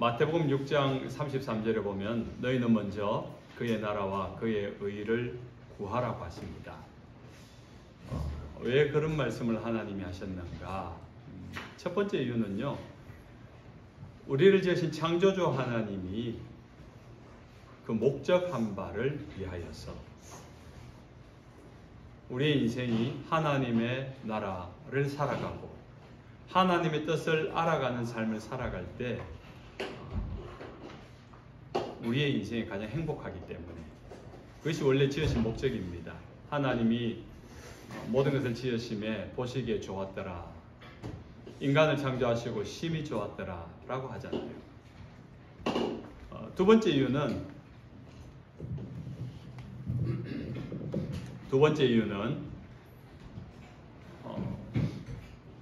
마태복음 6장 33절에 보면 너희는 먼저 그의 나라와 그의 의를 구하라고 하십니다. 왜 그런 말씀을 하나님이 하셨는가? 첫 번째 이유는요, 우리를 지으신 창조주 하나님이 그 목적한 바를 위하여서 우리의 인생이 하나님의 나라를 살아가고 하나님의 뜻을 알아가는 삶을 살아갈 때 우리의 인생이 가장 행복하기 때문에, 그것이 원래 지으신 목적입니다. 하나님이 모든 것을 지으심에 보시기에 좋았더라, 인간을 창조하시고 심히 좋았더라 라고 하잖아요. 두 번째 이유는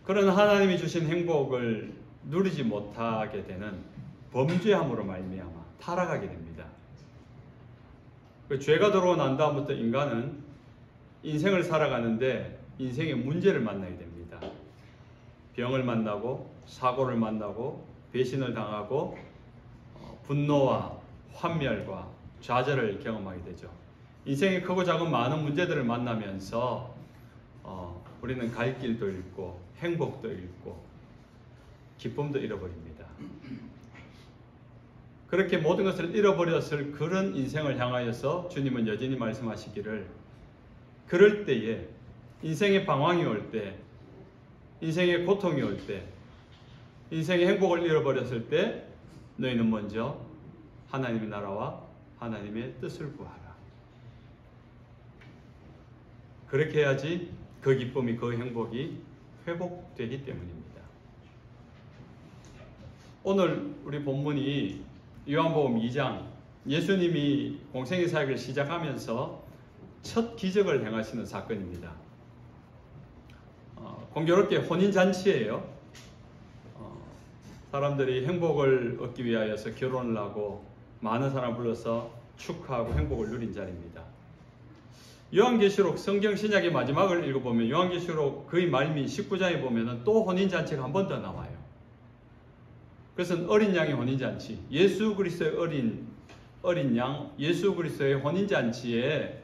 그런 하나님이 주신 행복을 누리지 못하게 되는 범죄함으로 말미암아 타락하게 됩니다. 죄가 들어오고 난 다음부터 인간은 인생을 살아가는데 인생의 문제를 만나게 됩니다. 병을 만나고 사고를 만나고 배신을 당하고 분노와 환멸과 좌절을 경험하게 되죠. 인생의 크고 작은 많은 문제들을 만나면서 우리는 갈 길도 잃고 행복도 잃고 기쁨도 잃어버립니다. 그렇게 모든 것을 잃어버렸을 그런 인생을 향하여서 주님은 여전히 말씀하시기를, 그럴 때에 인생의 방황이 올 때, 인생의 고통이 올 때, 인생의 행복을 잃어버렸을 때 너희는 먼저 하나님의 나라와 하나님의 뜻을 구하라. 그렇게 해야지 그 기쁨이, 그 행복이 회복되기 때문입니다. 오늘 우리 본문이 요한복음 2장, 예수님이 공생의 사역을 시작하면서 첫 기적을 행하시는 사건입니다. 공교롭게 혼인잔치예요. 사람들이 행복을 얻기 위하여서 결혼을 하고 많은 사람 불러서 축하하고 행복을 누린 자리입니다. 요한계시록 성경 신약의 마지막을 읽어보면 요한계시록 거의 말미 19장에 보면 또 혼인잔치가 한 번 더 나와요. 그것은 어린 양의 혼인잔치, 예수 그리스도의 어린 양, 예수 그리스도의 혼인잔치에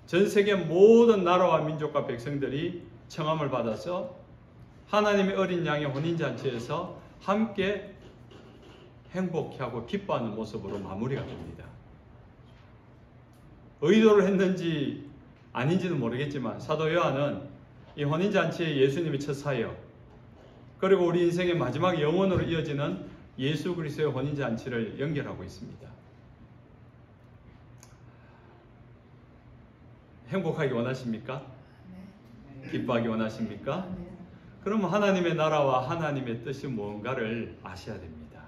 전 세계 모든 나라와 민족과 백성들이 청함을 받아서 하나님의 어린 양의 혼인잔치에서 함께 행복해하고 기뻐하는 모습으로 마무리가 됩니다. 의도를 했는지 아닌지는 모르겠지만 사도 요한은 이 혼인잔치에 예수님의 첫 사역, 그리고 우리 인생의 마지막 영원으로 이어지는 예수 그리스도의 혼인잔치를 연결하고 있습니다. 행복하기 원하십니까? 기뻐하기 원하십니까? 그러면 하나님의 나라와 하나님의 뜻이 무언가를 아셔야 됩니다.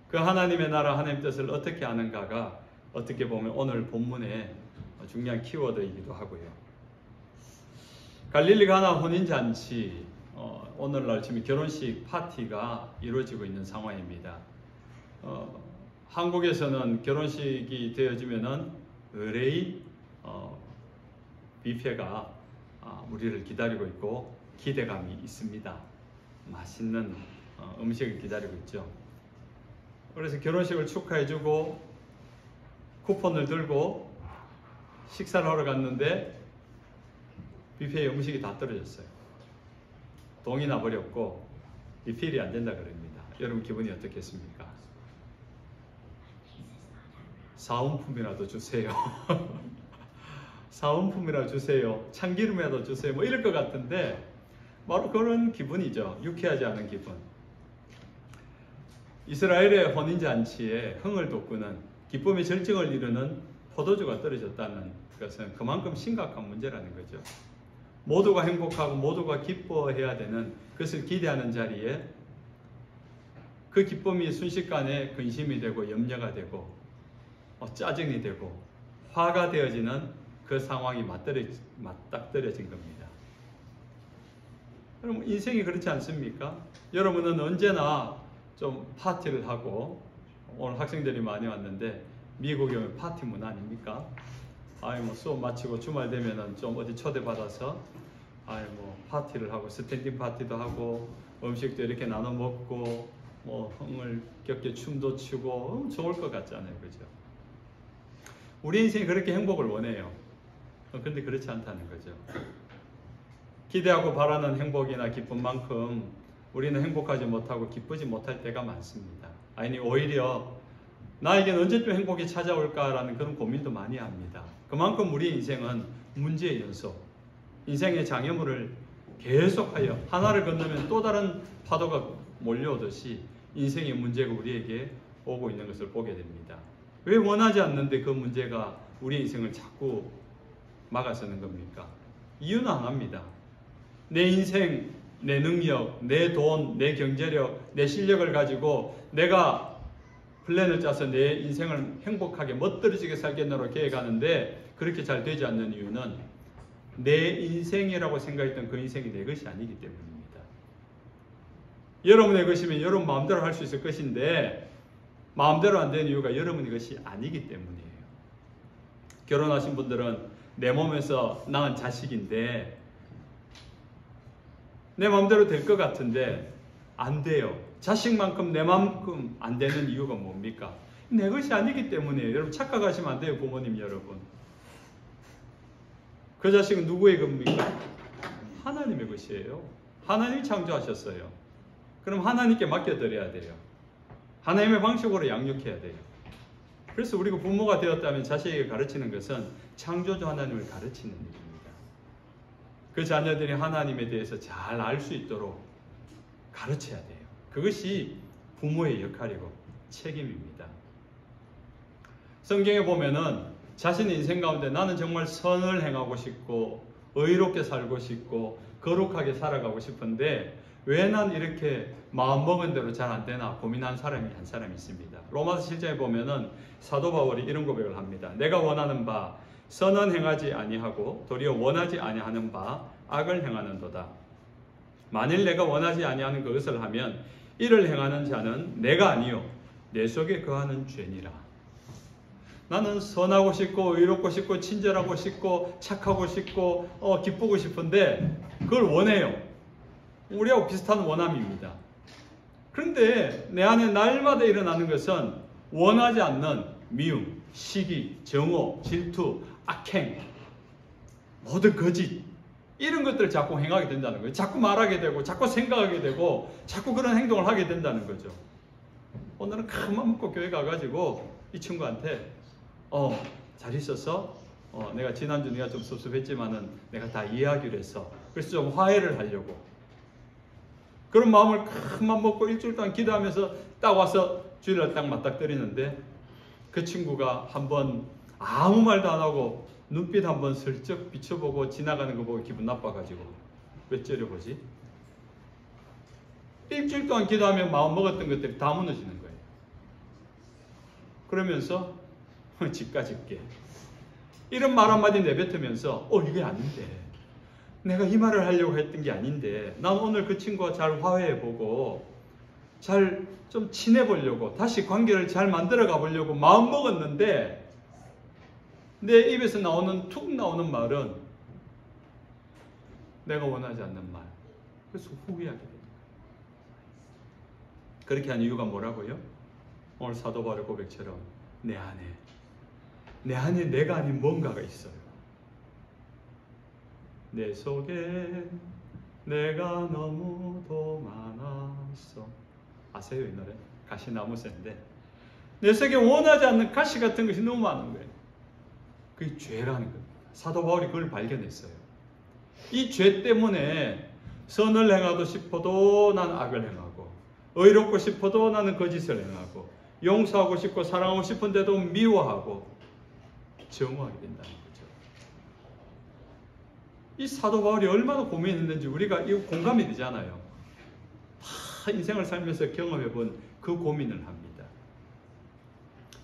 그 하나님의 나라, 하나님의 뜻을 어떻게 아는가가 어떻게 보면 오늘 본문의 중요한 키워드이기도 하고요. 갈릴리 가나 혼인잔치, 오늘날 지금 결혼식 파티가 이루어지고 있는 상황입니다. 한국에서는 결혼식이 되어지면은 의뢰의 뷔페가 우리를 기다리고 있고 기대감이 있습니다. 맛있는 음식을 기다리고 있죠. 그래서 결혼식을 축하해주고 쿠폰을 들고 식사를 하러 갔는데 뷔페에 음식이 다 떨어졌어요. 동이 나버렸고 리필이 안 된다 그럽니다. 여러분 기분이 어떻겠습니까? 사은품이라도 주세요. 사은품이라도 주세요. 참기름이라도 주세요. 뭐 이럴 것 같은데 바로 그런 기분이죠. 유쾌하지 않은 기분. 이스라엘의 혼인잔치에 흥을 돋구는, 기쁨의 절정을 이루는 포도주가 떨어졌다는 것은 그만큼 심각한 문제라는 거죠. 모두가 행복하고 모두가 기뻐해야 되는, 그것을 기대하는 자리에 그 기쁨이 순식간에 근심이 되고 염려가 되고 짜증이 되고 화가 되어지는 그 상황이 맞닥뜨려진 겁니다. 여러분, 인생이 그렇지 않습니까? 여러분은 언제나 좀 파티를 하고, 오늘 학생들이 많이 왔는데 미국에 오면 파티 문화 아닙니까? 뭐 수업 마치고 주말 되면은 좀 어디 초대받아서 뭐 파티를 하고, 스탠딩 파티도 하고 음식도 이렇게 나눠 먹고 뭐 흥을 겪게 춤도 추고 좋을 것 같잖아요. 그죠? 우리 인생이 그렇게 행복을 원해요. 그런데 그렇지 않다는 거죠. 기대하고 바라는 행복이나 기쁨만큼 우리는 행복하지 못하고 기쁘지 못할 때가 많습니다. 아니 오히려 나에겐 언제쯤 행복이 찾아올까라는 그런 고민도 많이 합니다. 그만큼 우리 인생은 문제의 연속, 인생의 장애물을 계속하여 하나를 건너면 또 다른 파도가 몰려오듯이 인생의 문제가 우리에게 오고 있는 것을 보게 됩니다. 왜 원하지 않는데 그 문제가 우리 인생을 자꾸 막아서는 겁니까? 이유는 하나입니다. 내 인생, 내 능력, 내 돈, 내 경제력, 내 실력을 가지고 내가 플랜을 짜서 내 인생을 행복하게 멋들어지게 살겠노라 계획하는데 그렇게 잘 되지 않는 이유는 내 인생이라고 생각했던 그 인생이 내 것이 아니기 때문입니다. 여러분의 것이면 여러분 마음대로 할 수 있을 것인데 마음대로 안 되는 이유가 여러분의 것이 아니기 때문이에요. 결혼하신 분들은 내 몸에서 낳은 자식인데 내 마음대로 될 것 같은데 안 돼요. 자식만큼 내 마음만큼 안 되는 이유가 뭡니까? 내 것이 아니기 때문이에요. 여러분 착각하시면 안 돼요. 부모님 여러분. 그 자식은 누구의 겁니까? 하나님의 것이에요. 하나님이 창조하셨어요. 그럼 하나님께 맡겨드려야 돼요. 하나님의 방식으로 양육해야 돼요. 그래서 우리가 부모가 되었다면 자식에게 가르치는 것은 창조주 하나님을 가르치는 일입니다. 그 자녀들이 하나님에 대해서 잘 알 수 있도록 가르쳐야 돼요. 그것이 부모의 역할이고 책임입니다. 성경에 보면은 자신의 인생 가운데 나는 정말 선을 행하고 싶고 의롭게 살고 싶고 거룩하게 살아가고 싶은데 왜 난 이렇게 마음먹은 대로 잘 안 되나 고민한 사람이 한 사람이 있습니다. 로마서 7장에 보면은 사도 바울이 이런 고백을 합니다. 내가 원하는 바 선은 행하지 아니하고 도리어 원하지 아니하는 바 악을 행하는도다. 만일 내가 원하지 아니하는 그것을 하면 이를 행하는 자는 내가 아니요 내 속에 거하는 죄니라. 나는 선하고 싶고 의롭고 싶고 친절하고 싶고 착하고 싶고 기쁘고 싶은데 그걸 원해요. 우리하고 비슷한 원함입니다. 그런데 내 안에 날마다 일어나는 것은 원하지 않는 미움, 시기, 정오, 질투, 악행, 모든 거짓 이런 것들을 자꾸 행하게 된다는 거예요. 자꾸 말하게 되고 자꾸 생각하게 되고 자꾸 그런 행동을 하게 된다는 거죠. 오늘은 큰맘 먹고 교회 가가지고 이 친구한테 잘 있었어? 내가 지난주 네가 좀 섭섭했지만은 내가 다 이해하기로 했어. 그래서 좀 화해를 하려고 그런 마음을 큰맘 먹고 일주일 동안 기도하면서 딱 와서 주일날 딱 맞닥뜨리는데 그 친구가 한번 아무 말도 안 하고 눈빛 한번 슬쩍 비춰보고 지나가는 거 보고 기분 나빠가지고 왜 째려보지? 일주일 동안 기도하면 마음 먹었던 것들이 다 무너지는 거예요. 그러면서 집까지 게 이런 말 한마디 내뱉으면서 이게 아닌데 내가 이 말을 하려고 했던 게 아닌데 난 오늘 그 친구와 잘 화해해보고 잘 좀 친해보려고 다시 관계를 잘 만들어 가보려고 마음 먹었는데 내 입에서 툭 나오는 말은 내가 원하지 않는 말. 그래서 후회하게 됩니다. 그렇게 한 이유가 뭐라고요? 오늘 사도 바울 고백처럼 내 안에 내가 아닌 뭔가가 있어요. 내 속에 내가 너무도 많았어. 아세요 이 노래? 가시나무새인데 내 속에 원하지 않는 가시 같은 것이 너무 많은 거예요. 그게 죄라는 겁니다. 사도 바울이 그걸 발견했어요. 이 죄 때문에 선을 행하고 싶어도 나는 악을 행하고 의롭고 싶어도 나는 거짓을 행하고 용서하고 싶고 사랑하고 싶은데도 미워하고 정오하게 된다는 거죠. 이 사도 바울이 얼마나 고민했는지 우리가 이 공감이 되잖아요. 다 인생을 살면서 경험해본 그 고민을 합니다.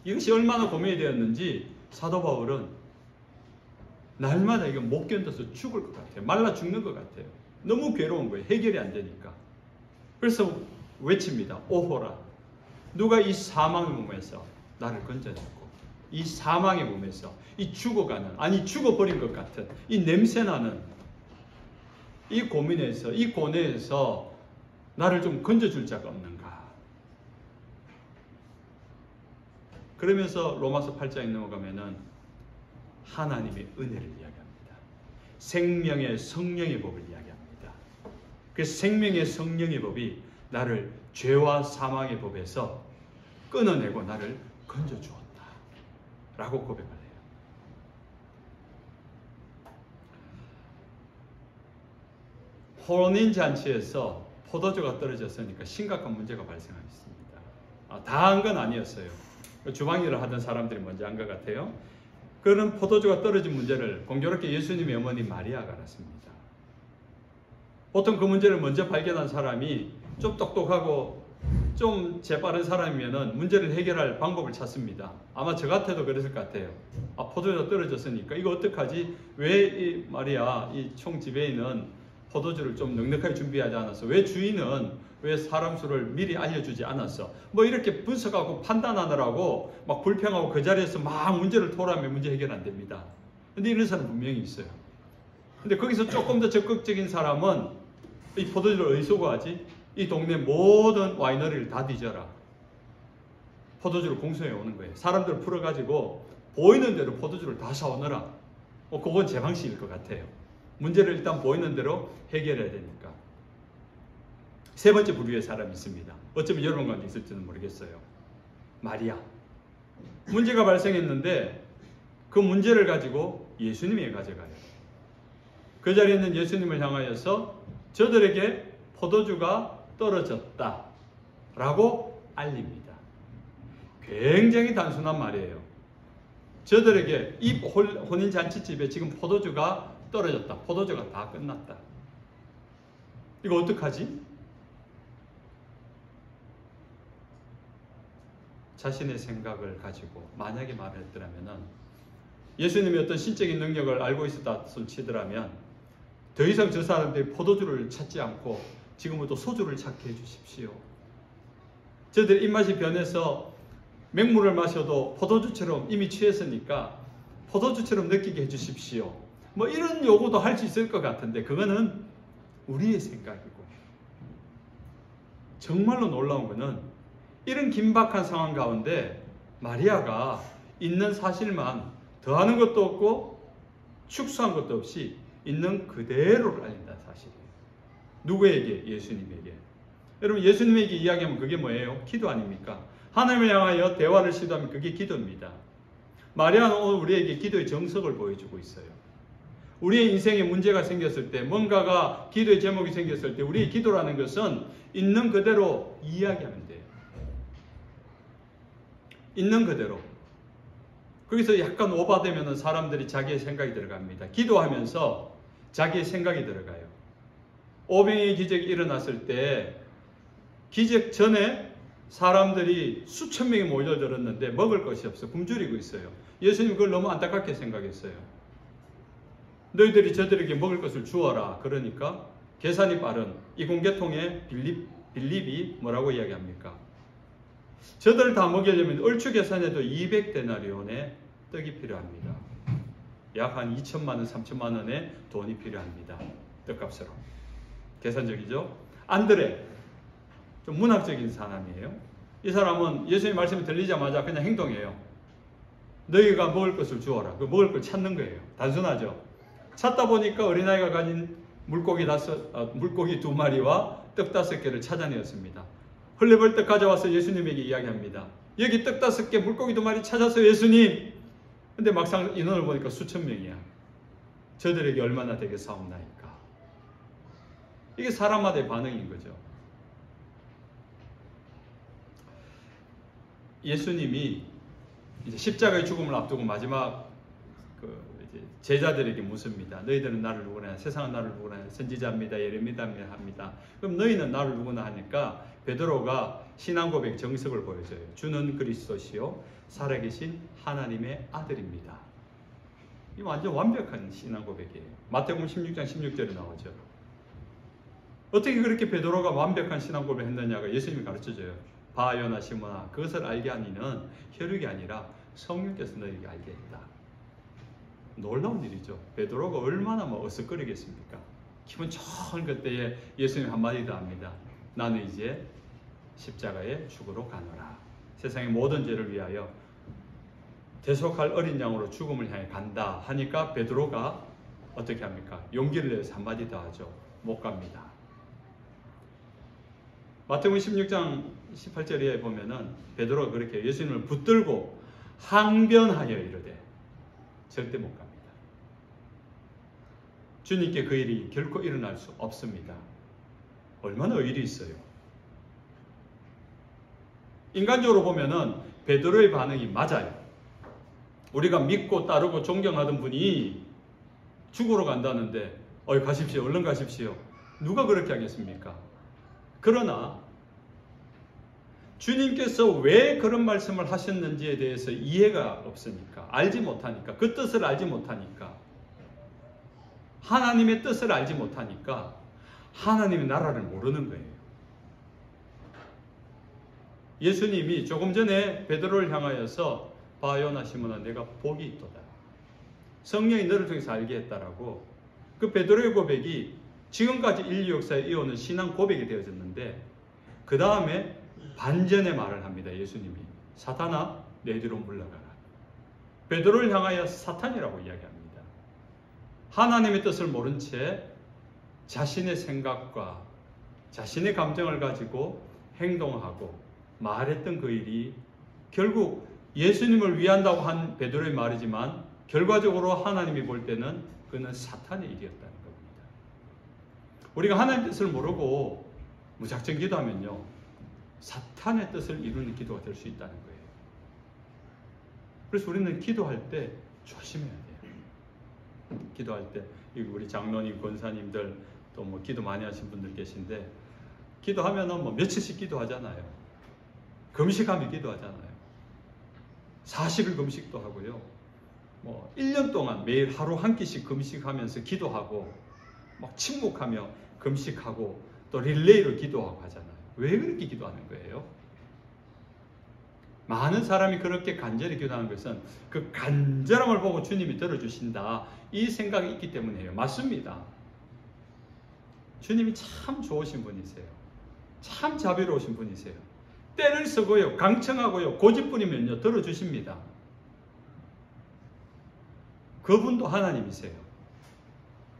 이것이 얼마나 고민이 되었는지 사도 바울은 날마다 이거 못 견뎌서 죽을 것 같아요. 말라 죽는 것 같아요. 너무 괴로운 거예요. 해결이 안 되니까. 그래서 외칩니다. 오호라. 누가 이 사망의 몸에서 나를 건져내고 이 사망의 몸에서 이 죽어가는 아니 죽어버린 것 같은 이 냄새나는 이 고민에서 이 고뇌에서 나를 좀 건져줄 자가 없는가. 그러면서 로마서 8장에 넘어가면은 하나님의 은혜를 이야기합니다. 생명의 성령의 법을 이야기합니다. 그 생명의 성령의 법이 나를 죄와 사망의 법에서 끊어내고 나를 건져주었다 라고 고백을 해요. 혼인잔치에서 포도주가 떨어졌으니까 심각한 문제가 발생했습니다. 다 한 건 아니었어요. 주방일을 하던 사람들이 먼저 한 것 같아요. 그런 포도주가 떨어진 문제를 공교롭게 예수님의 어머니 마리아가 알았습니다. 보통 그 문제를 먼저 발견한 사람이 좀 똑똑하고 좀 재빠른 사람이면 문제를 해결할 방법을 찾습니다. 아마 저 같아도 그랬을 것 같아요. 포도주가 떨어졌으니까 이거 어떡하지? 왜 이 마리아 이 총 지배인은 포도주를 좀 넉넉하게 준비하지 않았어? 왜 주인은 왜 사람 수를 미리 알려주지 않았어? 뭐 이렇게 분석하고 판단하느라고 막 불평하고 그 자리에서 막 문제를 토로하면 문제 해결 안 됩니다. 근데 이런 사람 분명히 있어요. 근데 거기서 조금 더 적극적인 사람은 이 포도주를 어디서 구하지? 이 동네 모든 와이너리를 다 뒤져라. 포도주를 공수해 오는 거예요. 사람들을 풀어가지고 보이는 대로 포도주를 다 사오느라. 그건 제 방식일 것 같아요. 문제를 일단 보이는 대로 해결해야 되니까. 세 번째 부류의 사람이 있습니다. 어쩌면 여러분 가운데 있을지는 모르겠어요. 마리아. 문제가 발생했는데 그 문제를 가지고 예수님에게 가져가요. 그 자리에 있는 예수님을 향하여서 저들에게 포도주가 떨어졌다 라고 알립니다. 굉장히 단순한 말이에요. 저들에게 이 혼인잔치집에 지금 포도주가 떨어졌다. 포도주가 다 끝났다. 이거 어떡하지? 자신의 생각을 가지고 만약에 말을 했더라면 예수님의 어떤 신적인 능력을 알고 있었다 손치더라면 더 이상 저 사람들이 포도주를 찾지 않고 지금부터 소주를 찾게 해주십시오. 저들 입맛이 변해서 맹물을 마셔도 포도주처럼 이미 취했으니까 포도주처럼 느끼게 해주십시오. 뭐 이런 요구도 할 수 있을 것 같은데 그거는 우리의 생각이고 정말로 놀라운 거는 이런 긴박한 상황 가운데 마리아가 있는 사실만 더하는 것도 없고 축소한 것도 없이 있는 그대로를 알린다는 사실이에요. 누구에게? 예수님에게. 여러분 예수님에게 이야기하면 그게 뭐예요? 기도 아닙니까? 하나님을 향하여 대화를 시도하면 그게 기도입니다. 마리아는 오늘 우리에게 기도의 정석을 보여주고 있어요. 우리의 인생에 문제가 생겼을 때 뭔가가 기도의 제목이 생겼을 때 우리의 기도라는 것은 있는 그대로 이야기하면 돼요. 있는 그대로. 거기서 약간 오바되면 사람들이 자기의 생각이 들어갑니다. 기도하면서 자기의 생각이 들어가요. 오병이의 기적이 일어났을 때 기적 전에 사람들이 수천 명이 몰려들었는데 먹을 것이 없어 굶주리고 있어요. 예수님 그걸 너무 안타깝게 생각했어요. 너희들이 저들에게 먹을 것을 주어라. 그러니까 계산이 빠른 이공계통의 빌립이 뭐라고 이야기합니까? 저들을 다 먹이려면 얼추 계산해도 200데나리온의 떡이 필요합니다. 약 한 2천만 원, 3천만 원의 돈이 필요합니다. 떡값으로. 계산적이죠? 안드레, 좀 문학적인 사람이에요. 이 사람은 예수님 말씀이 들리자마자 그냥 행동해요. 너희가 먹을 것을 주어라. 그 먹을 걸 찾는 거예요. 단순하죠? 찾다 보니까 어린아이가 가진 물고기 2마리와 떡 5개를 찾아내었습니다. 헐레벌떡 가져와서 예수님에게 이야기합니다. 여기 떡 5개, 물고기 2마리 찾아서 예수님. 근데 막상 인원을 보니까 수천 명이야. 저들에게 얼마나 되겠사옵나이까. 이게 사람마다의 반응인 거죠. 예수님이 이제 십자가의 죽음을 앞두고 마지막 제자들에게 묻습니다. 너희들은 나를 누구나, 세상은 나를 누구나, 선지자입니다, 예레미야입니다 합니다. 그럼 너희는 나를 누구나 하니까 베드로가 신앙 고백 정석을 보여줘요. 주는 그리스도시요 살아계신 하나님의 아들입니다. 이 완전 완벽한 신앙 고백이에요. 마태복음 16장 16절에 나오죠. 어떻게 그렇게 베드로가 완벽한 신앙 고백을 했느냐가 예수님이 가르쳐줘요. 봐 요나 시몬아 그것을 알게 하니는 혈육이 아니라 성령께서 너에게 알게 했다. 놀라운 일이죠. 베드로가 얼마나 어슬거리겠습니까? 기분 좋은 그때에 예수님 한마디 더 합니다. 나는 이제 십자가에 죽으러 가노라. 세상의 모든 죄를 위하여 대속할 어린 양으로 죽음을 향해 간다 하니까 베드로가 어떻게 합니까? 용기를 내서 한마디 더 하죠. 못 갑니다. 마태복음 16장 18절에 보면은 베드로가 그렇게 예수님을 붙들고 항변하여 이르되 절대 못 갑니다. 주님께 그 일이 결코 일어날 수 없습니다. 얼마나 의리 있어요. 인간적으로 보면은 베드로의 반응이 맞아요. 우리가 믿고 따르고 존경하던 분이 죽으러 간다는데 가십시오. 얼른 가십시오. 누가 그렇게 하겠습니까? 그러나 주님께서 왜 그런 말씀을 하셨는지에 대해서 이해가 없으니까, 알지 못하니까, 그 뜻을 알지 못하니까, 하나님의 뜻을 알지 못하니까 하나님의 나라를 모르는 거예요. 예수님이 조금 전에 베드로를 향하여서 봐 요나 시몬아 내가 복이 있도다. 성령이 너를 통해서 알게 했다라고 그 베드로의 고백이 지금까지 인류 역사에 이어오는 신앙 고백이 되어졌는데 그 다음에 반전의 말을 합니다. 예수님이 사탄아 내 뒤로 물러가라. 베드로를 향하여 사탄이라고 이야기합니다. 하나님의 뜻을 모른 채 자신의 생각과 자신의 감정을 가지고 행동하고 말했던 그 일이 결국 예수님을 위한다고 한 베드로의 말이지만 결과적으로 하나님이 볼 때는 그는 사탄의 일이었다는 겁니다. 우리가 하나님의 뜻을 모르고 무작정 기도하면요 사탄의 뜻을 이루는 기도가 될 수 있다는 거예요. 그래서 우리는 기도할 때 조심해야 돼요. 기도할 때 우리 장로님, 권사님들 또 뭐 기도 많이 하신 분들 계신데 기도하면은 뭐 며칠씩 기도하잖아요. 금식하며 기도하잖아요. 40일 금식도 하고요. 뭐 1년 동안 매일 하루 한 끼씩 금식하면서 기도하고 막 침묵하며 금식하고 또 릴레이로 기도하고 하잖아요. 왜 그렇게 기도하는 거예요? 많은 사람이 그렇게 간절히 기도하는 것은 그 간절함을 보고 주님이 들어주신다 이 생각이 있기 때문이에요. 맞습니다. 주님이 참 좋으신 분이세요. 참 자비로우신 분이세요. 때를 쓰고요 강청하고요 고집부리면요 들어주십니다. 그분도 하나님이세요.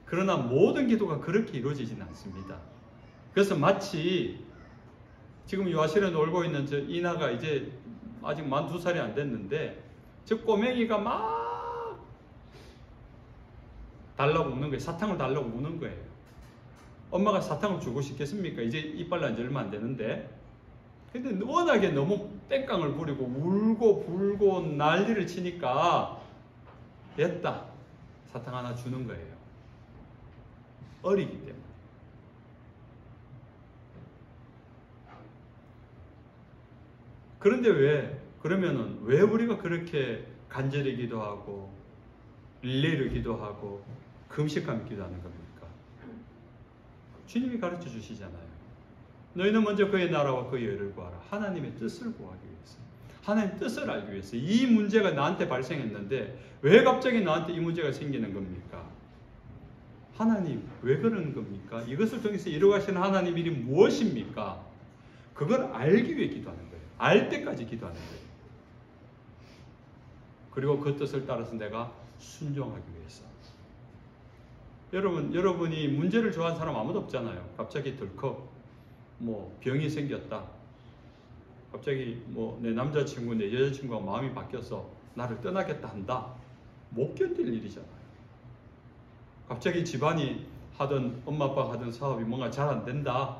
그러나 모든 기도가 그렇게 이루어지지는 않습니다. 그래서 마치 지금 유아실에 놀고 있는 저 이나가 이제 아직 만 2살이 안 됐는데 저 꼬맹이가 막 달라고 우는 거예요. 사탕을 달라고 우는 거예요. 엄마가 사탕을 주고 싶겠습니까? 이제 이빨 난 지 얼마 안 되는데. 근데 워낙에 너무 땡깡을 부리고 울고 불고 난리를 치니까 됐다. 사탕 하나 주는 거예요. 어리기 때문에. 그런데 그러면은 왜 우리가 그렇게 간절히 기도하고 릴레이를 기도하고 금식하며 기도하는 겁니까? 주님이 가르쳐 주시잖아요. 너희는 먼저 그의 나라와 그의 의를 구하라. 하나님의 뜻을 구하기 위해서. 하나님의 뜻을 알기 위해서. 이 문제가 나한테 발생했는데 왜 갑자기 나한테 이 문제가 생기는 겁니까? 하나님 왜 그러는 겁니까? 이것을 통해서 이루어가시는 하나님 일이 무엇입니까? 그걸 알기 위해 기도하는 거예요. 알 때까지 기도하는 거예요. 그리고 그 뜻을 따라서 내가 순종하기 위해서. 여러분이 문제를 좋아하는 사람 아무도 없잖아요. 갑자기 덜컥 뭐 병이 생겼다. 갑자기 뭐 내 남자친구, 내 여자친구가 마음이 바뀌어서 나를 떠나겠다 한다. 못 견딜 일이잖아요. 갑자기 집안이 하던 엄마 아빠가 하던 사업이 뭔가 잘 안 된다.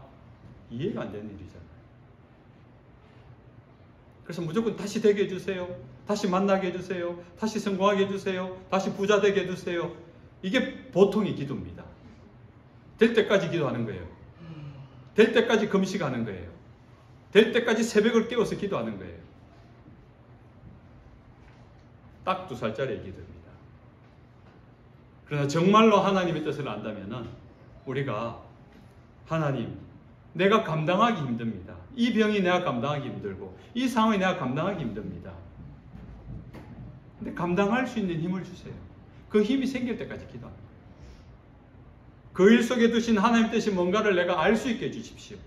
이해가 안 되는 일이잖아요. 그래서 무조건 다시 되게 해주세요. 다시 만나게 해주세요. 다시 성공하게 해주세요. 다시 부자 되게 해주세요. 이게 보통의 기도입니다. 될 때까지 기도하는 거예요. 될 때까지 금식하는 거예요. 될 때까지 새벽을 깨워서 기도하는 거예요. 딱 2살짜리의 기도입니다. 그러나 정말로 하나님의 뜻을 안다면은 우리가 하나님, 내가 감당하기 힘듭니다. 이 병이 내가 감당하기 힘들고 이 상황이 내가 감당하기 힘듭니다. 근데 감당할 수 있는 힘을 주세요. 그 힘이 생길 때까지 기도합니다. 그 일 속에 두신 하나님의 뜻이 뭔가를 내가 알 수 있게 해주십시오.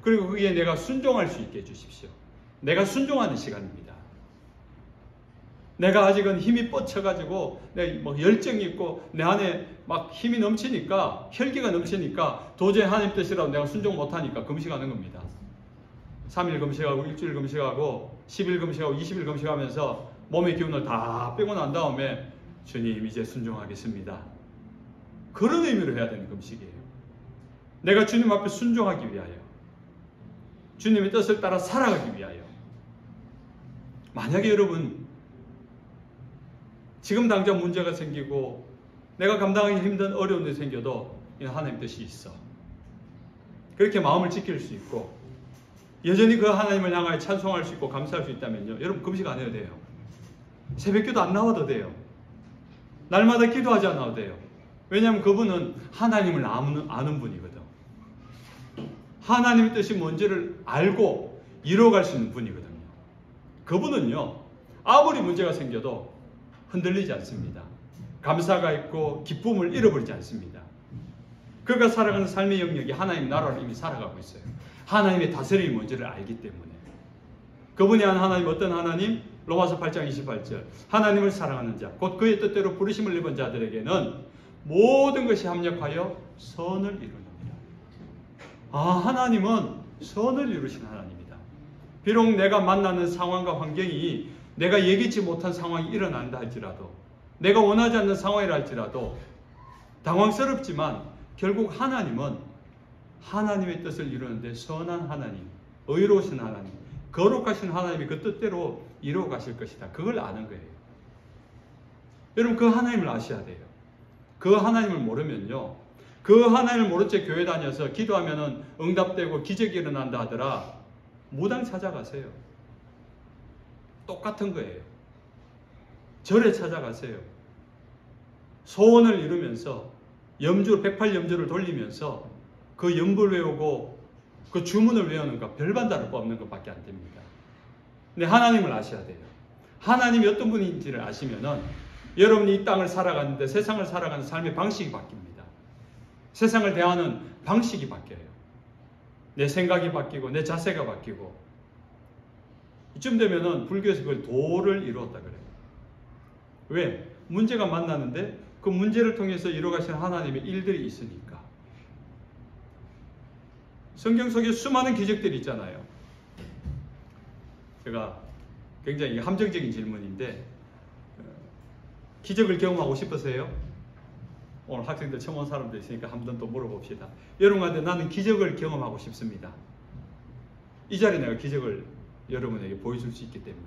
그리고 그게 내가 순종할 수 있게 해주십시오. 내가 순종하는 시간입니다. 내가 아직은 힘이 뻗쳐가지고 내 뭐 열정이 있고 내 안에 막 힘이 넘치니까 혈기가 넘치니까 도저히 하나님 뜻이라도 내가 순종 못하니까 금식하는 겁니다. 3일 금식하고 일주일 금식하고 10일 금식하고 20일 금식하면서 몸의 기운을 다 빼고 난 다음에 주님 이제 순종하겠습니다. 그런 의미로 해야 되는 금식이에요. 내가 주님 앞에 순종하기 위하여, 주님의 뜻을 따라 살아가기 위하여. 만약에 여러분 지금 당장 문제가 생기고 내가 감당하기 힘든 어려운 일이 생겨도 하나님 뜻이 있어. 그렇게 마음을 지킬 수 있고 여전히 그 하나님을 향하여 찬송할 수 있고 감사할 수 있다면요, 여러분 금식 안 해도 돼요. 새벽기도 안 나와도 돼요. 날마다 기도하지 않아도 돼요. 왜냐하면 그분은 하나님을 아는 분이거든. 하나님의 뜻이 뭔지를 알고 이루어갈 수 있는 분이거든요. 그분은요, 아무리 문제가 생겨도 흔들리지 않습니다. 감사가 있고 기쁨을 잃어버리지 않습니다. 그가 살아가는 삶의 영역이 하나님 나라를 이미 살아가고 있어요. 하나님의 다스림이 뭔지를 알기 때문에. 그분이 한 하나님 어떤 하나님? 로마서 8장 28절 하나님을 사랑하는 자 곧 그의 뜻대로 부르심을 입은 자들에게는 모든 것이 합력하여 선을 이루느니라. 하나님은 선을 이루신 하나님이다. 비록 내가 만나는 상황과 환경이 내가 예기치 못한 상황이 일어난다 할지라도, 내가 원하지 않는 상황이라 할지라도 당황스럽지만 결국 하나님은 하나님의 뜻을 이루는데 선한 하나님, 의로우신 하나님, 거룩하신 하나님이 그 뜻대로 이루어 가실 것이다. 그걸 아는 거예요. 여러분 그 하나님을 아셔야 돼요. 그 하나님을 모르면요, 그 하나님을 모른 채 교회 다녀서 기도하면은 응답되고 기적이 일어난다 하더라, 무당 찾아가세요. 똑같은 거예요. 절에 찾아가세요. 소원을 이루면서 염주 108염주를 돌리면서 그 염불 외우고 그 주문을 외우는 것, 별반다를 뽑는 것밖에 안 됩니다. 근데 하나님을 아셔야 돼요. 하나님이 어떤 분인지를 아시면은 여러분이 이 땅을 살아가는데 세상을 살아가는 삶의 방식이 바뀝니다. 세상을 대하는 방식이 바뀌어요. 내 생각이 바뀌고 내 자세가 바뀌고. 이쯤 되면은 불교에서 그걸 도를 이루었다 그래요. 왜? 문제가 만나는데 그 문제를 통해서 이루어가시는 하나님의 일들이 있으니까. 성경 속에 수많은 기적들이 있잖아요. 제가 굉장히 함정적인 질문인데, 기적을 경험하고 싶으세요? 오늘 학생들 처음 온 사람도 있으니까 한 번 또 물어봅시다. 여러분한테 나는 기적을 경험하고 싶습니다. 이 자리에 내가 기적을 여러분에게 보여줄 수 있기 때문에.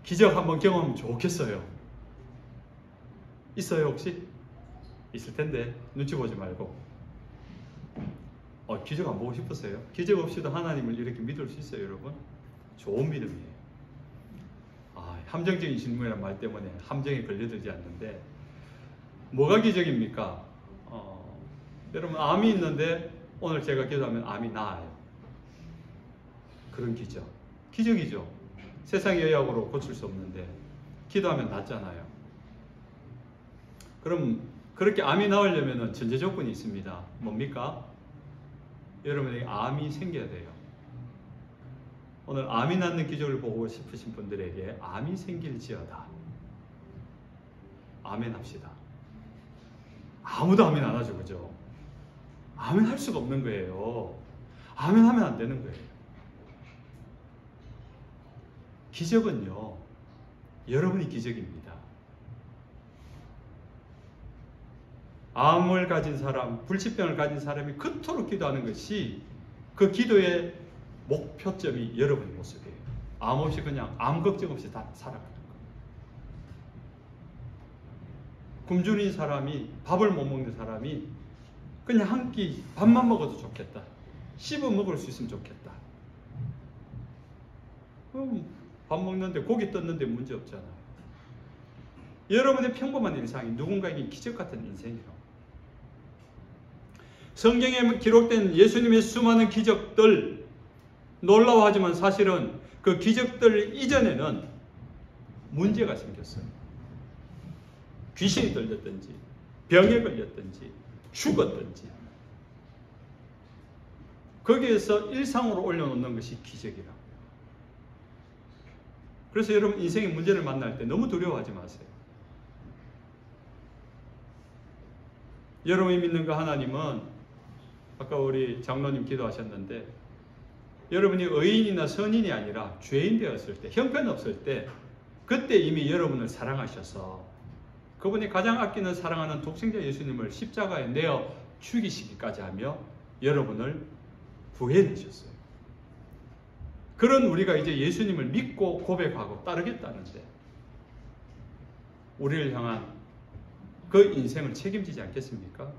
기적 한번 경험하면 좋겠어요. 있어요 혹시? 있을 텐데 눈치 보지 말고. 기적 안 보고 싶으세요? 기적 없이도 하나님을 이렇게 믿을 수 있어요 여러분? 좋은 믿음이에요. 함정적인 질문이란 말 때문에 함정에 걸려들지 않는데, 뭐가 기적입니까? 여러분 암이 있는데 오늘 제가 기도하면 암이 나아요. 그런 기적. 기적이죠. 세상의 의학으로 고칠 수 없는데 기도하면 낫잖아요. 그럼 그렇게 암이 나으려면 전제 조건이 있습니다. 뭡니까? 여러분에게 암이 생겨야 돼요. 오늘 암이 낫는 기적을 보고 싶으신 분들에게 암이 생길지어다. 아멘 합시다. 아무도 아멘 안 하죠, 그죠? 아멘 할 수가 없는 거예요. 아멘 하면 안 되는 거예요. 기적은요, 여러분이 기적입니다. 암을 가진 사람, 불치병을 가진 사람이 그토록 기도하는 것이 그 기도의 목표점이 여러분의 모습이에요. 암 없이 그냥 아무 걱정 없이 다 살아가는 거예요. 굶주린 사람이, 밥을 못 먹는 사람이 그냥 한 끼 밥만 먹어도 좋겠다. 씹어 먹을 수 있으면 좋겠다. 밥 먹는데 고기 떴는데 문제 없잖아요. 여러분의 평범한 일상이 누군가에게 기적 같은 인생이라고. 성경에 기록된 예수님의 수많은 기적들, 놀라워하지만 사실은 그 기적들 이전에는 문제가 생겼어요. 귀신이 들렸든지 병에 걸렸든지 죽었든지, 거기에서 일상으로 올려놓는 것이 기적이라고. 그래서 여러분 인생의 문제를 만날 때 너무 두려워하지 마세요. 여러분이 믿는 그 하나님은 아까 우리 장로님 기도하셨는데 여러분이 의인이나 선인이 아니라 죄인 되었을 때, 형편없을 때 그때 이미 여러분을 사랑하셔서 그분이 가장 아끼는 사랑하는 독생자 예수님을 십자가에 내어 죽이시기까지 하며 여러분을 구해내셨어요. 그런 우리가 이제 예수님을 믿고 고백하고 따르겠다는데 우리를 향한 그 인생을 책임지지 않겠습니까?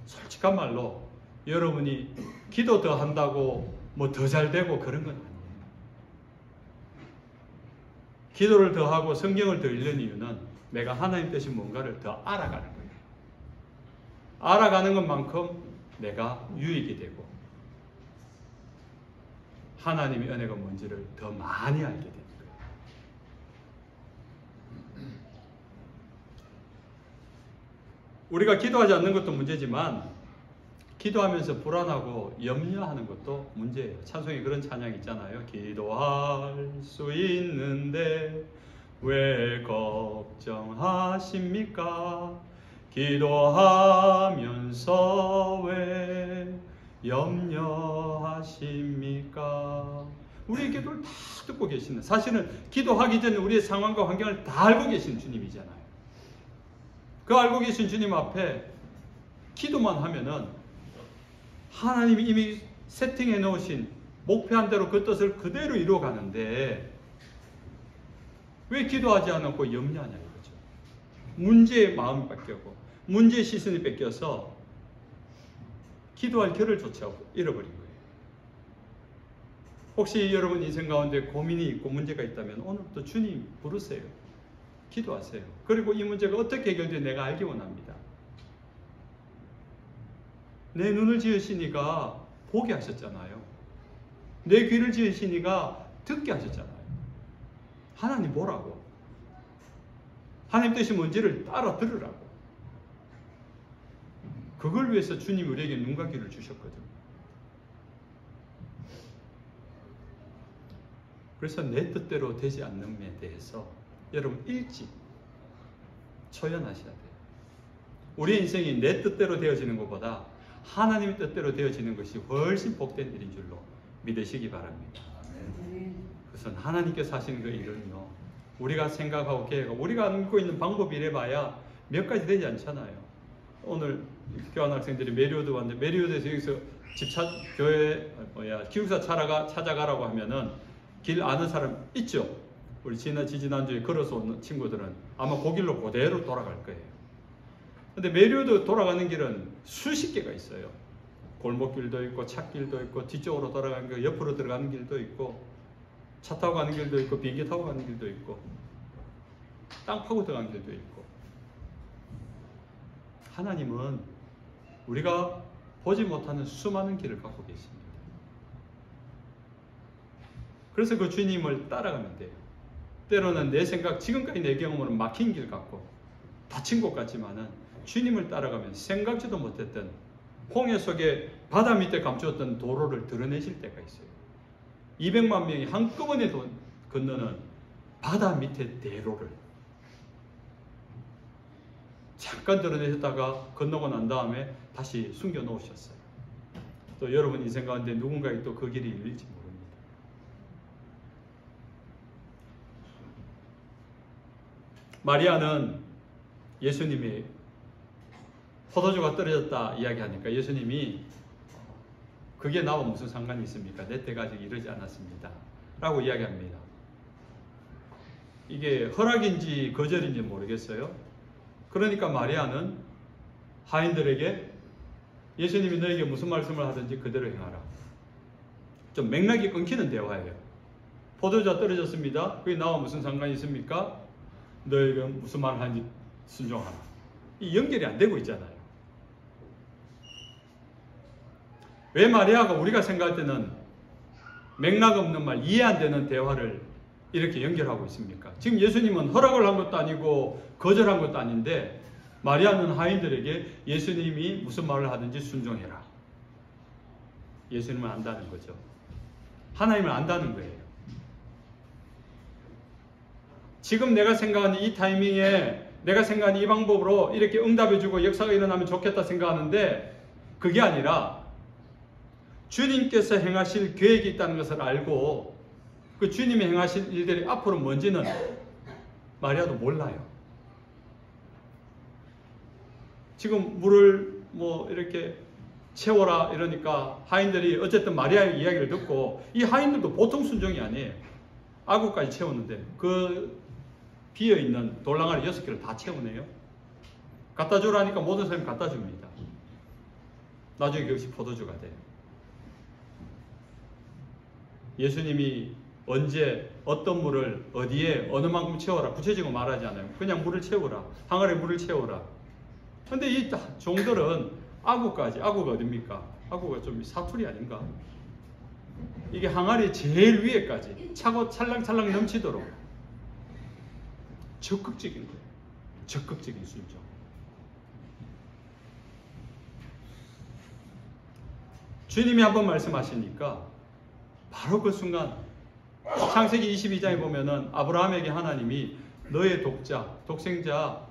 솔직한 말로 여러분이 기도 더 한다고 뭐 더 잘 되고 그런 건 아니에요. 기도를 더 하고 성경을 더 읽는 이유는 내가 하나님 뜻이 뭔가를 더 알아가는 거예요. 알아가는 것만큼 내가 유익이 되고 하나님의 은혜가 뭔지를 더 많이 알게 되는 거예요. 우리가 기도하지 않는 것도 문제지만 기도하면서 불안하고 염려하는 것도 문제예요. 찬송에 그런 찬양 있잖아요. 기도할 수 있는데 왜 걱정하십니까? 기도하면서 왜 염려하십니까? 우리의 기도를 다 듣고 계시는, 사실은 기도하기 전에 우리의 상황과 환경을 다 알고 계신 주님이잖아요. 그 알고 계신 주님 앞에 기도만 하면은 하나님이 이미 세팅해 놓으신 목표한 대로 그 뜻을 그대로 이루어가는데 왜 기도하지 않고 염려하냐 이거죠. 문제의 마음이 뺏기고 문제의 시선이 뺏겨서 기도할 겨를조차 잃어버린 거예요. 혹시 여러분 인생 가운데 고민이 있고 문제가 있다면 오늘부터 주님 부르세요. 기도하세요. 그리고 이 문제가 어떻게 해결되는지 내가 알기 원합니다. 내 눈을 지으시니가 보게 하셨잖아요. 내 귀를 지으시니가 듣게 하셨잖아요. 하나님 뭐라고? 하나님 뜻이 뭔지를 따라 들으라고. 그걸 위해서 주님 우리에게 눈과 귀를 주셨거든요. 그래서 내 뜻대로 되지 않는에 대해서 여러분 일찍 초연하셔야 돼요. 우리 인생이 내 뜻대로 되어지는 것보다 하나님의 뜻대로 되어지는 것이 훨씬 복된 일인 줄로 믿으시기 바랍니다. 그것은 하나님께서 하시는 그 일은요, 우리가 생각하고 계획하고 우리가 알고 있는 방법이 이래봐야 몇 가지 되지 않잖아요. 오늘 교환 학생들이 메리오드 왔는데 메리오드에서 여기서 교회 기숙사 찾아가라고 하면은 길 아는 사람 있죠? 우리 지지난주에 걸어서 온 친구들은 아마 그 길로 그대로 돌아갈 거예요. 근데 메리오드 돌아가는 길은 수십 개가 있어요. 골목길도 있고 찻길도 있고 뒤쪽으로 돌아가는 길, 옆으로 들어가는 길도 있고 차 타고 가는 길도 있고 비행기 타고 가는 길도 있고 땅 파고 들어가는 길도 있고. 하나님은 우리가 보지 못하는 수많은 길을 갖고 계십니다. 그래서 그 주님을 따라가면 돼요. 때로는 내 생각, 지금까지 내 경험으로는 막힌 길 같고 다친 것 같지만은 주님을 따라가면 생각지도 못했던 홍해 속에 바다 밑에 감추었던 도로를 드러내실 때가 있어요. 200만 명이 한꺼번에 건너는 바다 밑에 대로를 잠깐 드러내셨다가 건너고 난 다음에 다시 숨겨 놓으셨어요. 또 여러분 인생 가운데 누군가에게 또 그 길이 열릴지 모릅니다. 마리아는 예수님이 포도주가 떨어졌다 이야기하니까 예수님이 그게 나와 무슨 상관이 있습니까? 내 때가 아직 이르지 않았습니다. 라고 이야기합니다. 이게 허락인지 거절인지 모르겠어요. 그러니까 마리아는 하인들에게 예수님이 너에게 무슨 말씀을 하든지 그대로 행하라. 좀 맥락이 끊기는 대화예요. 포도주가 떨어졌습니다. 그게 나와 무슨 상관이 있습니까? 너에게 무슨 말을 하는지 순종하라. 이 연결이 안 되고 있잖아요. 왜 마리아가 우리가 생각할 때는 맥락 없는 말, 이해 안 되는 대화를 이렇게 연결하고 있습니까? 지금 예수님은 허락을 한 것도 아니고 거절한 것도 아닌데 마리아는 하인들에게 예수님이 무슨 말을 하든지 순종해라. 예수님을 안다는 거죠. 하나님을 안다는 거예요. 지금 내가 생각하는 이 타이밍에 내가 생각하는 이 방법으로 이렇게 응답해주고 역사가 일어나면 좋겠다 생각하는데 그게 아니라 주님께서 행하실 계획이 있다는 것을 알고 그 주님이 행하실 일들이 앞으로 뭔지는 마리아도 몰라요. 지금 물을 뭐 이렇게 채워라 이러니까 하인들이 어쨌든 마리아의 이야기를 듣고, 이 하인들도 보통 순종이 아니에요. 아구까지 채웠는데 그 비어있는 돌랑아리 6개를 다 채우네요. 갖다 주라니까 모든 사람이 갖다 줍니다. 나중에 그것이 포도주가 돼요. 예수님이 언제 어떤 물을 어디에 어느 만큼 채워라 구체적으로 말하지 않아요. 그냥 물을 채우라, 항아리에 물을 채우라. 근데 이 종들은 아구까지, 아구가 어딥니까? 아구가 좀 사투리 아닌가? 이게 항아리 제일 위에까지 차고 찰랑찰랑 넘치도록 적극적인 거예요. 적극적인 순종. 주님이 한번 말씀하시니까 바로 그 순간 창세기 22장에 보면은 아브라함에게 하나님이 너의 독생자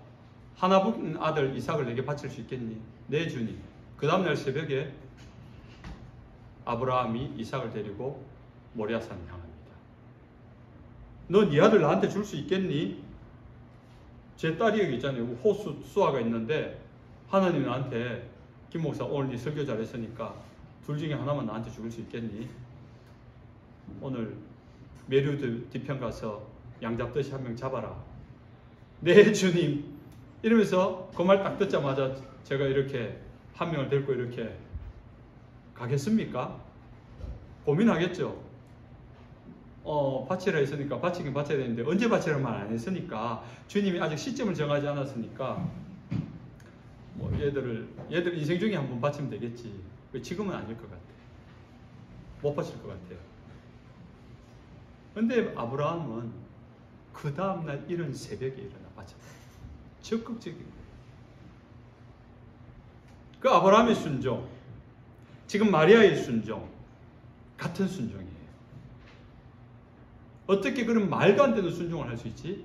하나뿐 아들 이삭을 내게 바칠 수 있겠니? 네 주님. 그 다음날 새벽에 아브라함이 이삭을 데리고 모리아산을 향합니다. 너 네 아들 나한테 줄 수 있겠니? 제 딸이 여기 있잖아요. 호수 수아가 있는데 하나님 나한테 김 목사 오늘 네 설교 잘했으니까 둘 중에 하나만 나한테 줄 수 있겠니? 오늘 메류 뒤편 가서 양 잡듯이 한 명 잡아라. 네 주님. 이러면서 그 말 딱 듣자마자 제가 이렇게 한 명을 데리고 이렇게 가겠습니까? 고민하겠죠. 바치라 했으니까 바치긴 바쳐야 되는데 언제 바치라는 말 안 했으니까 주님이 아직 시점을 정하지 않았으니까 뭐 얘들 인생 중에 한번 바치면 되겠지. 지금은 아닐 것 같아. 못 바칠 것 같아요. 근데 아브라함은 그 다음날 이른 새벽에 일어나 바쳤다. 적극적인 거예요. 그 아브라함의 순종, 지금 마리아의 순종, 같은 순종이에요. 어떻게 그런 말도 안 되는 순종을 할 수 있지?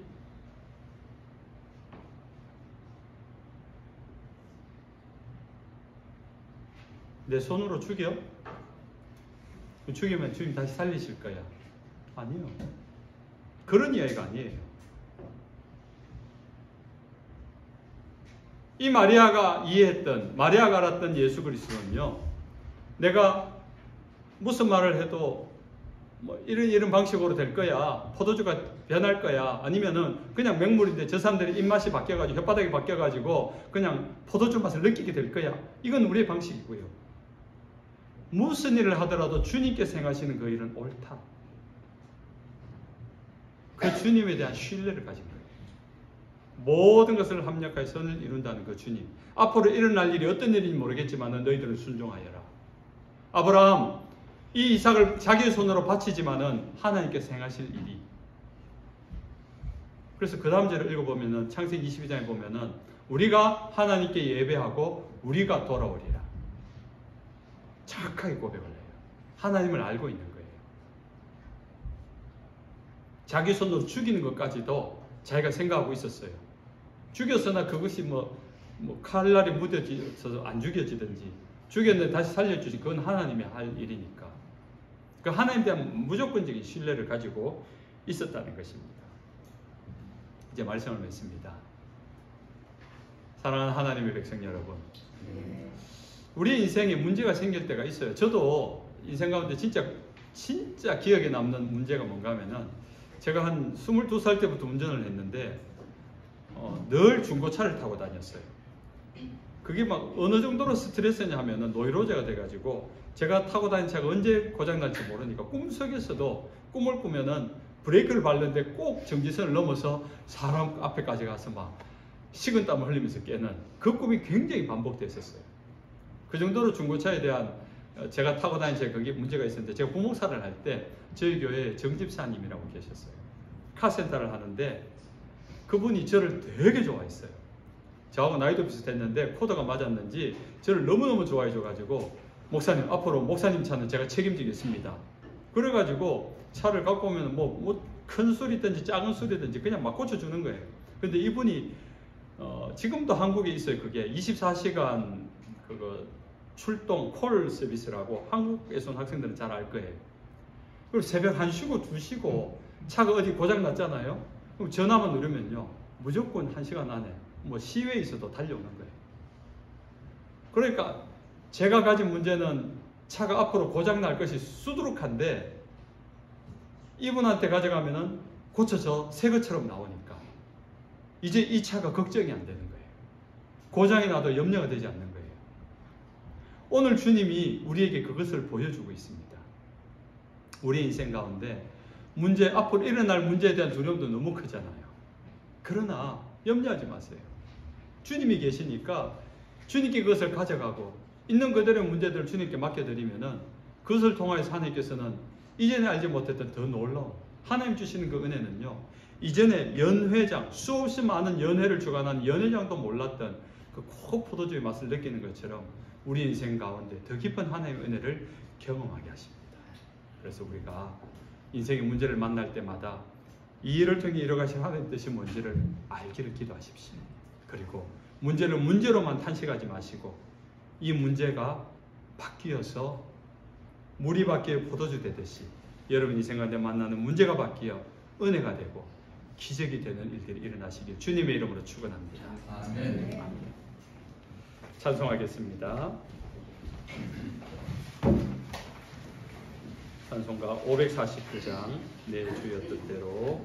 내 손으로 죽여? 죽이면 주님 다시 살리실 거야. 아니요. 그런 이야기가 아니에요. 이 마리아가 이해했던, 마리아가 알았던 예수 그리스도는요, 내가 무슨 말을 해도 뭐 이런 방식으로 될 거야, 포도주가 변할 거야, 아니면은 그냥 맹물인데 저 사람들이 입맛이 바뀌어가지고 혓바닥이 바뀌어가지고 그냥 포도주 맛을 느끼게 될 거야. 이건 우리의 방식이고요. 무슨 일을 하더라도 주님께서 행하시는 그 일은 옳다. 그 주님에 대한 신뢰를 가진 거예요. 모든 것을 합력하여 선을 이룬다는 그 주님. 앞으로 일어날 일이 어떤 일인지 모르겠지만 너희들은 순종하여라. 아브라함, 이 이삭을 자기의 손으로 바치지만은 하나님께서 행하실 일이. 그래서 그 다음 절을 읽어보면은 창세기 22장에 보면은 우리가 하나님께 예배하고 우리가 돌아오리라. 정확하게 고백을 해요. 하나님을 알고 있는 거예요. 자기 손으로 죽이는 것까지도 자기가 생각하고 있었어요. 죽였으나 그것이 뭐 칼날이 묻어져서 안 죽여지든지 죽였는데 다시 살려주지, 그건 하나님이 할 일이니까. 그 하나님에 대한 무조건적인 신뢰를 가지고 있었다는 것입니다. 이제 말씀을 맺습니다. 사랑하는 하나님의 백성 여러분, 우리 인생에 문제가 생길 때가 있어요. 저도 인생 가운데 진짜 기억에 남는 문제가 뭔가 하면은, 제가 한 22살 때부터 운전을 했는데 늘 중고차를 타고 다녔어요. 그게 막 어느 정도로 스트레스냐 하면은 노이로제가 돼가지고 제가 타고 다닌 차가 언제 고장날지 모르니까 꿈속에서도 꿈을 꾸면은 브레이크를 밟는데 꼭 정지선을 넘어서 사람 앞에까지 가서 막 식은땀을 흘리면서 깨는 그 꿈이 굉장히 반복됐었어요. 그 정도로 중고차에 대한, 제가 타고 다닌 차에 그게 문제가 있었는데, 제가 부목사를 할 때 저희 교회에 정집사님이라고 계셨어요. 카센터를 하는데 그분이 저를 되게 좋아했어요. 저하고 나이도 비슷했는데 코드가 맞았는지 저를 너무너무 좋아해 줘가지고, 목사님 앞으로 목사님 차는 제가 책임지겠습니다. 그래가지고 차를 갖고 오면 큰 술이든지 작은 술이든지 그냥 막 고쳐주는 거예요. 근데 이분이 지금도 한국에 있어요. 그게 24시간 그거 출동 콜 서비스라고 한국에서 온 학생들은 잘 알 거예요. 그리고 새벽 1시고 2시고 차가 어디 고장 났잖아요. 그럼 전화만 누르면요, 무조건 1시간 안에 뭐 시외에 있어도 달려오는 거예요. 그러니까 제가 가진 문제는 차가 앞으로 고장 날 것이 수두룩한데 이분한테 가져가면은 고쳐서 새 것처럼 나오니까 이제 이 차가 걱정이 안 되는 거예요. 고장이 나도 염려가 되지 않는 거예요. 오늘 주님이 우리에게 그것을 보여주고 있습니다. 우리 인생 가운데 앞으로 일어날 문제에 대한 두려움도 너무 크잖아요. 그러나 염려하지 마세요. 주님이 계시니까 주님께 그것을 가져가고 있는 그대로의 문제들을 주님께 맡겨드리면은 그것을 통하여서 하나님께서는 이전에 알지 못했던 더 놀라운 하나님 주시는 그 은혜는요, 이전에 연회장, 수없이 많은 연회를 주관한 연회장도 몰랐던 그 고 포도주의 맛을 느끼는 것처럼 우리 인생 가운데 더 깊은 하나님의 은혜를 경험하게 하십니다. 그래서 우리가 인생의 문제를 만날 때마다 이 일을 통해 이뤄가신 하나님 뜻이 뭔지를 알기를 기도하십시오. 그리고 문제를 문제로만 탄식하지 마시고 이 문제가 바뀌어서 물이 바뀌어 포도주 되듯이 여러분 인생 가운데 만나는 문제가 바뀌어 은혜가 되고 기적이 되는 일들이 일어나시길 주님의 이름으로 축원합니다. 아멘. 아멘. 찬송하겠습니다. 찬송가 549장 내 주여 뜻대로.